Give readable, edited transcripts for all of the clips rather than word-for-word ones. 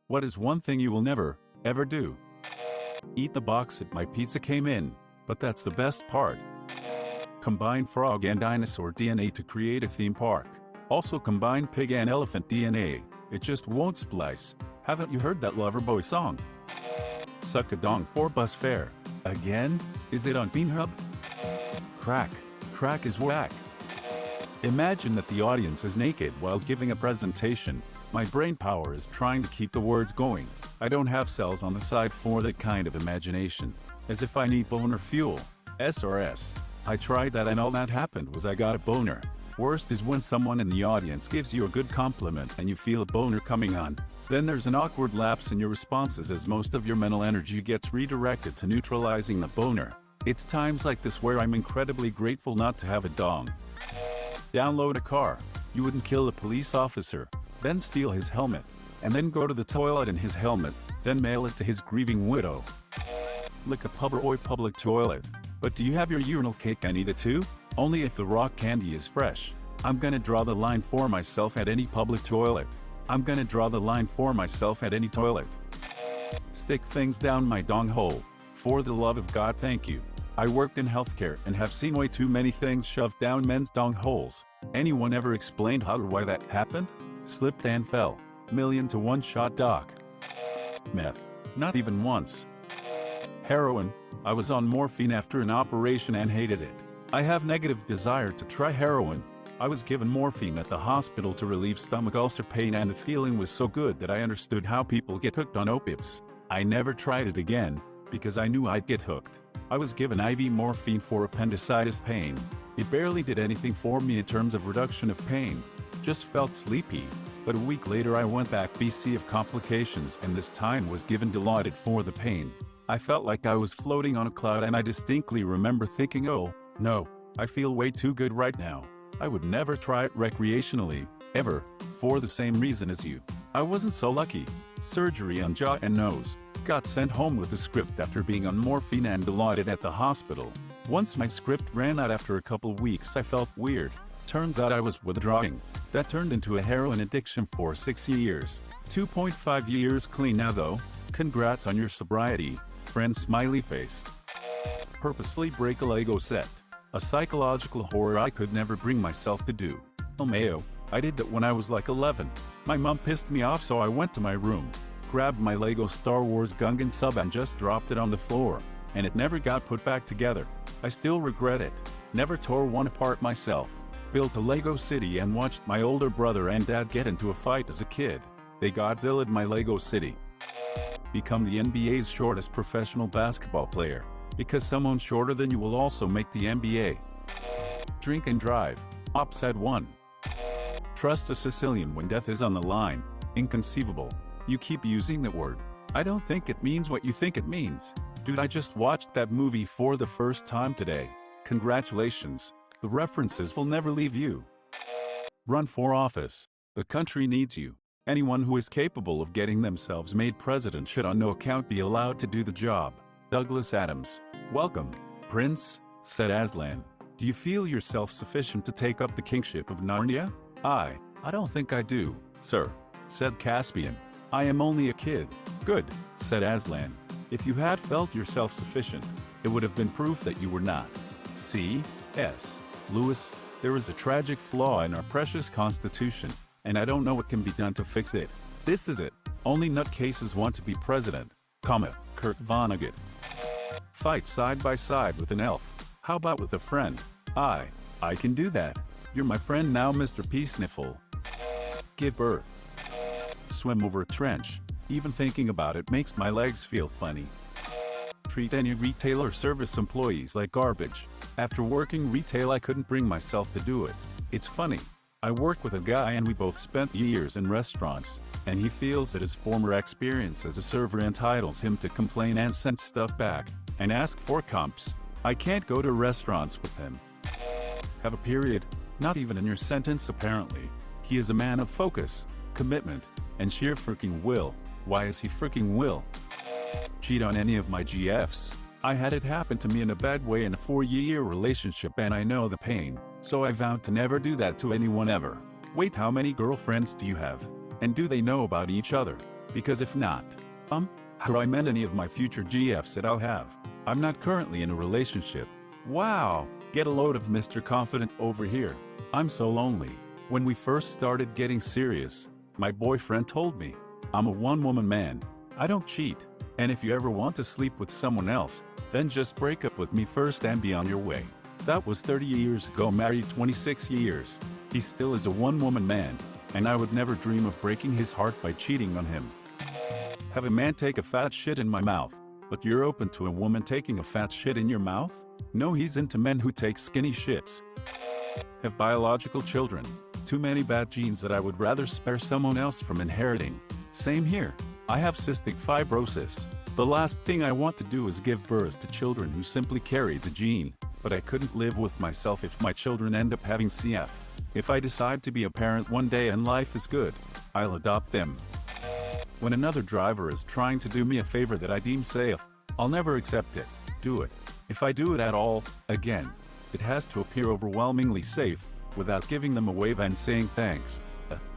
What is one thing you will never, ever do? Eat the box that my pizza came in, but that's the best part. Combine frog and dinosaur DNA to create a theme park. Also combine pig and elephant DNA. It just won't splice. Haven't you heard that Loverboy song? Suck a dong for bus fare. Again? Is it on Beanhub? Crack. Crack is whack. Imagine that the audience is naked while giving a presentation. My brain power is trying to keep the words going. I don't have cells on the side for that kind of imagination. As if I need boner fuel. SRS. I tried that and all that happened was I got a boner. Worst is when someone in the audience gives you a good compliment and you feel a boner coming on. Then there's an awkward lapse in your responses as most of your mental energy gets redirected to neutralizing the boner. It's times like this where I'm incredibly grateful not to have a dong. Download a car. You wouldn't kill a police officer, then steal his helmet, and then go to the toilet in his helmet, then mail it to his grieving widow. Lick a public toilet. But do you have your urinal cake and eat it too? Only if the rock candy is fresh. I'm gonna draw the line for myself at any public toilet. I'm gonna draw the line for myself at any toilet. Stick things down my dong hole. For the love of God, thank you. I worked in healthcare and have seen way too many things shoved down men's dong holes. Anyone ever explained how or why that happened? Slipped and fell. 1,000,000 to 1 shot doc. Meth. Not even once. Heroin. I was on morphine after an operation and hated it. I have negative desire to try heroin. I was given morphine at the hospital to relieve stomach ulcer pain and the feeling was so good that I understood how people get hooked on opiates. I never tried it again, because I knew I'd get hooked. I was given IV morphine for appendicitis pain. It barely did anything for me in terms of reduction of pain. Just felt sleepy. But a week later I went back BC of complications and this time was given Dilaudid for the pain. I felt like I was floating on a cloud and I distinctly remember thinking, oh, no, I feel way too good right now. I would never try it recreationally, ever, for the same reason as you. I wasn't so lucky. Surgery on jaw and nose. Got sent home with the script after being on morphine and Dilaudid at the hospital. Once my script ran out after a couple weeks I felt weird. Turns out I was withdrawing. That turned into a heroin addiction for 6 years. 2.5 years clean now though. Congrats on your sobriety, friend smiley face. Purposely break a Lego set. A psychological horror I could never bring myself to do. Oh mayo, I did that when I was like 11. My mom pissed me off so I went to my room, grabbed my Lego Star Wars Gungan sub and just dropped it on the floor. And it never got put back together. I still regret it. Never tore one apart myself. Built a Lego city and watched my older brother and dad get into a fight as a kid. They Godzilla'd my Lego city. Become the NBA's shortest professional basketball player. Because someone shorter than you will also make the NBA. Drink and drive. Opsad 1. Trust a Sicilian when death is on the line. Inconceivable. You keep using that word. I don't think it means what you think it means. Dude, I just watched that movie for the first time today. Congratulations. The references will never leave you. Run for office. The country needs you. Anyone who is capable of getting themselves made president should on no account be allowed to do the job. Douglas Adams. Welcome, Prince, said Aslan. Do you feel yourself sufficient to take up the kingship of Narnia? I don't think I do, sir, said Caspian. I am only a kid. Good, said Aslan. If you had felt yourself sufficient, it would have been proof that you were not. C.S. Lewis, there is a tragic flaw in our precious Constitution, and I don't know what can be done to fix it. This is it. Only nutcases want to be president, Kurt Vonnegut. Fight side by side with an elf. How about with a friend? I can do that. You're my friend now, Mr. Peasniffle. Give birth. Swim over a trench. Even thinking about it makes my legs feel funny. Treat any retail or service employees like garbage. After working retail I couldn't bring myself to do it. It's funny. I work with a guy and we both spent years in restaurants, and he feels that his former experience as a server entitles him to complain and send stuff back, and ask for comps. I can't go to restaurants with him. Have a period? Not even in your sentence apparently. He is a man of focus, commitment, and sheer freaking will. Why is he freaking will? Cheat on any of my GFs? I had it happen to me in a bad way in a 4-year relationship and I know the pain, so I vowed to never do that to anyone ever. Wait, how many girlfriends do you have? And do they know about each other? Because if not, how I met any of my future GFs that I'll have. I'm not currently in a relationship. Wow, get a load of Mr. Confident over here. I'm so lonely. When we first started getting serious, my boyfriend told me, I'm a one-woman man. I don't cheat. And if you ever want to sleep with someone else, then just break up with me first and be on your way. That was 30 years ago, married 26 years. He still is a one-woman man, and I would never dream of breaking his heart by cheating on him. Have a man take a fat shit in my mouth, but you're open to a woman taking a fat shit in your mouth? No, he's into men who take skinny shits. Have biological children. Too many bad genes that I would rather spare someone else from inheriting. Same here. I have cystic fibrosis. The last thing I want to do is give birth to children who simply carry the gene, but I couldn't live with myself if my children end up having CF. If I decide to be a parent one day and life is good, I'll adopt them. When another driver is trying to do me a favor that I deem safe, I'll never accept it. Do it. If I do it at all, again, it has to appear overwhelmingly safe, without giving them a wave and saying thanks.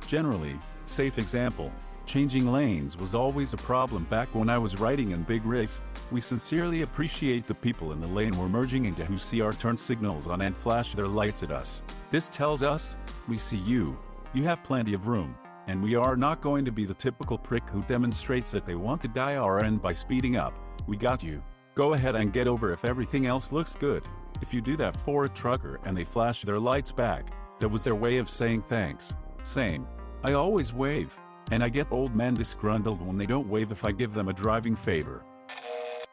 Generally, safe example. Changing lanes was always a problem back when I was riding in big rigs. We sincerely appreciate the people in the lane we're merging into who see our turn signals on and flash their lights at us. This tells us, we see you. You have plenty of room. And we are not going to be the typical prick who demonstrates that they want to die our end by speeding up. We got you. Go ahead and get over if everything else looks good. If you do that for a trucker and they flash their lights back, that was their way of saying thanks. Same. I always wave. And I get old men disgruntled when they don't wave if I give them a driving favor.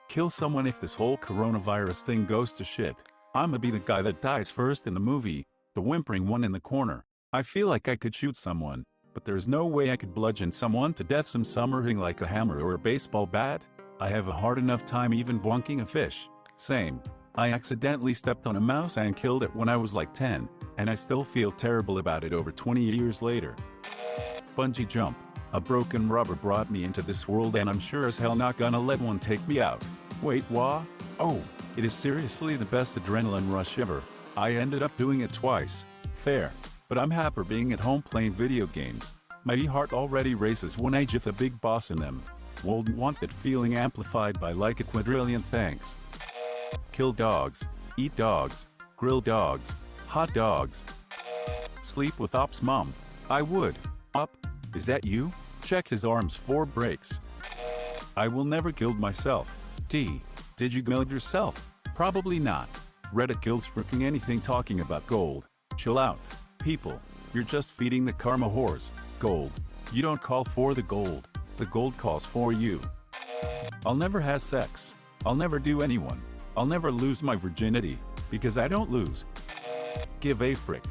Kill someone if this whole coronavirus thing goes to shit. I'ma be the guy that dies first in the movie, the whimpering one in the corner. I feel like I could shoot someone, but there's no way I could bludgeon someone to death some summering like a hammer or a baseball bat. I have a hard enough time even bonking a fish. Same. I accidentally stepped on a mouse and killed it when I was like 10, and I still feel terrible about it over 20 years later. Bungee jump. A broken rubber brought me into this world and I'm sure as hell not gonna let one take me out. Wait, what? Oh, it is seriously the best adrenaline rush ever. I ended up doing it twice. Fair. But I'm happier being at home playing video games. My heart already races when I get a big boss in them. Wouldn't want that feeling amplified by like a quadrillion thanks. Kill dogs. Eat dogs. Grill dogs. Hot dogs. Sleep with Op's mom. I would. Op, is that you? Check his arms for breaks. I will never gild myself. D. Did you gild yourself? Probably not. Reddit gilds freaking anything talking about gold. Chill out. People, you're just feeding the karma horse. Gold. You don't call for the gold. The gold calls for you. I'll never have sex. I'll never do anyone. I'll never lose my virginity. Because I don't lose. Give a frick.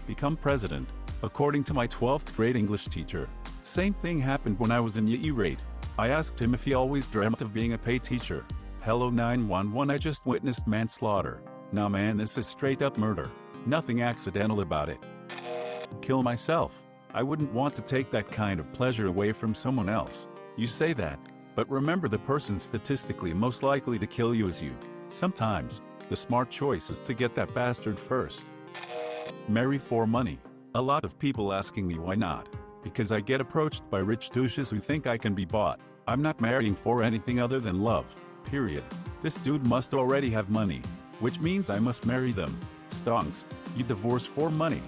Become president. According to my 12th grade English teacher. Same thing happened when I was in E-rate. I asked him if he always dreamt of being a pay teacher. Hello 911, I just witnessed manslaughter. Nah man, this is straight up murder. Nothing accidental about it. Kill myself. I wouldn't want to take that kind of pleasure away from someone else. You say that, but remember the person statistically most likely to kill you is you. Sometimes, the smart choice is to get that bastard first. Marry for money. A lot of people asking me why not. Because I get approached by rich douches who think I can be bought. I'm not marrying for anything other than love. Period. This dude must already have money. Which means I must marry them. Stonks. You divorce for money.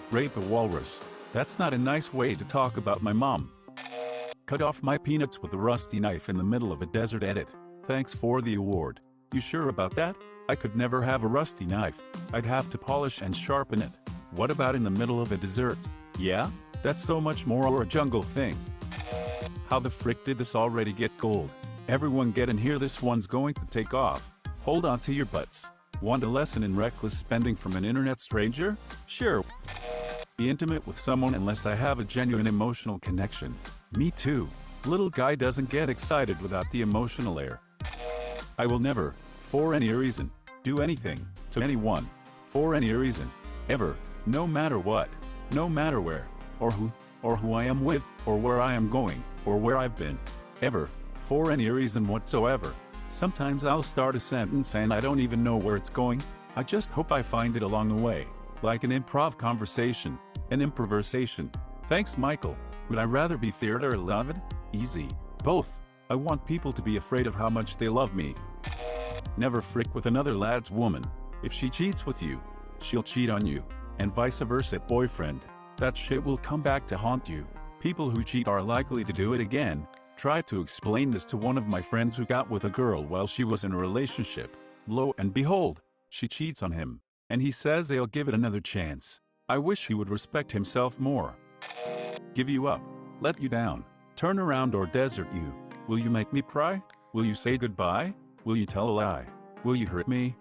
Rape a walrus. That's not a nice way to talk about my mom. Cut off my peanuts with a rusty knife in the middle of a desert edit. Thanks for the award. You sure about that? I could never have a rusty knife. I'd have to polish and sharpen it. What about in the middle of a desert? Yeah? That's so much more or a jungle thing. How the frick did this already get gold? Everyone get in here, this one's going to take off. Hold on to your butts. Want a lesson in reckless spending from an internet stranger? Sure. Be intimate with someone unless I have a genuine emotional connection. Me too. Little guy doesn't get excited without the emotional air. I will never, for any reason, do anything, to anyone, for any reason, ever, no matter what, no matter where, or who I am with, or where I am going, or where I've been, ever, for any reason whatsoever. Sometimes I'll start a sentence and I don't even know where it's going. I just hope I find it along the way, like an improv conversation, an improvisation. Thanks, Michael. Would I rather be feared or loved? Easy. Both. I want people to be afraid of how much they love me. Never frick with another lad's woman. If she cheats with you, she'll cheat on you. And vice versa, boyfriend. That shit will come back to haunt you. People who cheat are likely to do it again. Tried to explain this to one of my friends who got with a girl while she was in a relationship. Lo and behold, she cheats on him. And he says they'll give it another chance. I wish he would respect himself more. Give you up. Let you down. Turn around or desert you. Will you make me cry? Will you say goodbye? Will you tell a lie? Will you hurt me?